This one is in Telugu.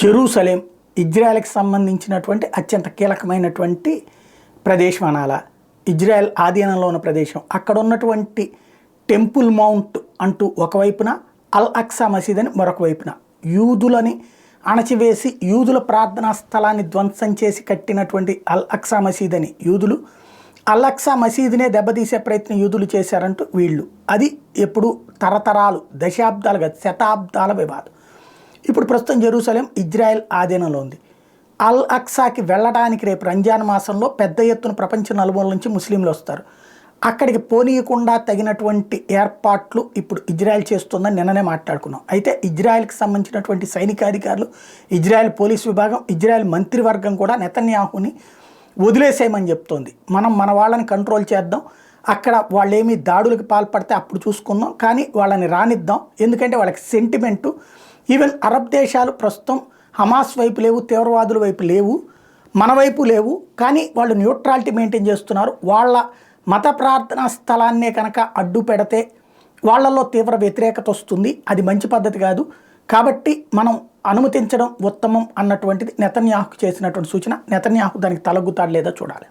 జెరూసలేం ఇజ్రాయెల్కి సంబంధించినటువంటి అత్యంత కీలకమైనటువంటి ప్రదేశం అనాలా, ఇజ్రాయెల్ ఆధీనంలో ఉన్న ప్రదేశం. అక్కడ ఉన్నటువంటి టెంపుల్ మౌంట్ అంటూ ఒకవైపున, అల్ అక్సా మసీద్ అని మరొక వైపున, యూదులని అణచివేసి యూదుల ప్రార్థనా స్థలాన్ని ధ్వంసం చేసి కట్టినటువంటి అల్ అక్సా మసీద్ అని యూదులు, అల్ అక్సా మసీదునే దెబ్బతీసే ప్రయత్నం యూదులు చేశారంటూ వీళ్ళు. అది ఎప్పుడు తరతరాలు, దశాబ్దాలుగా, శతాబ్దాల వివాదం. ఇప్పుడు ప్రస్తుతం జెరూసలేం ఇజ్రాయెల్ ఆధీనంలో ఉంది. అల్ అక్సాకి వెళ్ళడానికి రేపు రంజాన్ మాసంలో పెద్ద ఎత్తున ప్రపంచ నలుమూలల నుంచి ముస్లింలు వస్తారు. అక్కడికి పోనీయకుండా తగినటువంటి ఏర్పాట్లు ఇప్పుడు ఇజ్రాయెల్ చేస్తుందని నిన్ననే మాట్లాడుకున్నాం. అయితే ఇజ్రాయెల్కి సంబంధించినటువంటి సైనికాధికారులు, ఇజ్రాయెల్ పోలీస్ విభాగం, ఇజ్రాయెల్ మంత్రివర్గం కూడా నెతన్యాహుని వదిలేసేయమని చెప్తోంది. మనం మన వాళ్ళని కంట్రోల్ చేద్దాం, అక్కడ వాళ్ళేమీ దాడులకు పాల్పడితే అప్పుడు చూసుకుందాం, కానీ వాళ్ళని రానిద్దాం, ఎందుకంటే వాళ్ళకి సెంటిమెంటు. ఈవెన్ అరబ్ దేశాలు ప్రస్తుతం హమాస్ వైపు లేవు, తీవ్రవాదుల వైపు లేవు, మన వైపు లేవు, కానీ వాళ్ళు న్యూట్రాలిటీ మెయింటైన్ చేస్తున్నారు. వాళ్ళ మత ప్రార్థనా స్థలాన్నే కనుక అడ్డు పెడితే వాళ్ళల్లో తీవ్ర వ్యతిరేకత వస్తుంది, అది మంచి పద్ధతి కాదు, కాబట్టి మనం అనుమతించడం ఉత్తమం అన్నటువంటిది నెతన్యాహుకు చేసినటువంటి సూచన. నెతన్యాహు దానికి తలగ్గుతాడు లేదా చూడాలి.